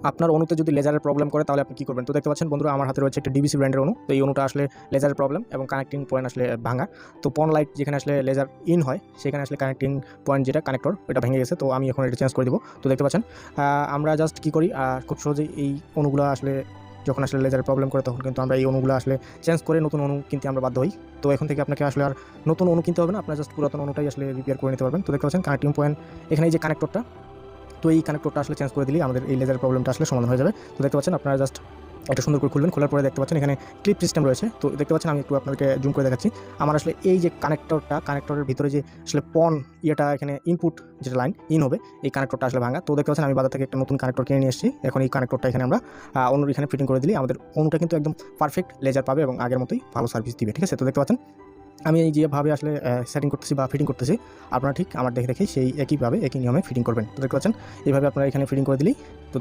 আপনার অণুতে যদি লেজারের প্রবলেম করে তাহলে আপনি কী করবেন? তো দেখতে পাচ্ছেন বন্ধুরা, আমার হাতে রয়েছে একটা ডিবিসি ব্র্যান্ডের অণু। তো এই অণুটা আসলে লেজারের প্রবলেম এবং কানেক্টিং পয়েন্ট আসলে ভাঙা। তো পন লাইট যেখানে আসলে লেজার ইন হয় সেখানে আসলে কানেক্টিং পয়েন্ট যেটা কানেক্টর ওটা ভেঙে গেছে। তো আমি এখন এটা চেঞ্জ করে দেবো। তো দেখতে পাচ্ছেন আমরা জাস্ট কী করি, খুব সহজেই এই অণুগুলো আসলে যখন আসলে লেজারের প্রবলেম করে তখন কিন্তু আমরা এই অণুগুলো আসলে চেঞ্জ করে নতুন অণু কিনতে আমরা বাধ্য হই। তো এখন থেকে আপনাকে আসলে আর নতুন অণু কিনতে হবে না, আপনার জাস্ট পুরাতন অণুটাই আসলে রিপেয়ার করে নিতে পারবেন। তো দেখতে পাচ্ছেন কানেক্টিং পয়েন্ট এখানে এই যে কানেক্টরটা, তো এই কানেক্টরটা আসলে চেঞ্জ করে দিলেই আমাদের এই লেজার প্রবলেমটা আসলে সমাধান হয়ে যাবে। তো দেখতে পাচ্ছেন আপনারা জাস্ট এটা সুন্দর করে খুলবেন। খোলার পরে দেখতে পাচ্ছেন এখানে ক্লিপ সিস্টেম রয়েছে। তো দেখতে পাচ্ছেন আমি একটু আপনাদেরকে জুম করে দেখাচ্ছি। আমার আসলে এই যে কানেক্টরের ভিতরে যে আসলে পন ইয়েটা এখানে ইনপুট যেটা লাইন ইন হবে, এই কানেক্টরটা আসলে ভাঙা। তো দেখতে পাচ্ছেন আমি বাজার থেকে একটা নতুন কানেক্টর কিনে নিয়ে এসেছি। এখন এই কানেক্টরটা এখানে আমরা অন্যর এখানে ফিটিং করে দিলেই আমাদের অণুটা কিন্তু একদম পারফেক্ট লেজার পাবে এবং আগের মতোই ভালো সার্ভিস দিবে। ঠিক আছে? তো দেখতে পাচ্ছেন আমি এই যেভাবে আসলে সেটিং করতেছি বা ফিটিং করতেছি, আপনারা ঠিক আমার দেখে সেই একইভাবে একই নিয়মে ফিটিং করবেন। তো দেখতে পাচ্ছেন এইভাবে আপনারা এখানে ফিটিং করে দিলেই তো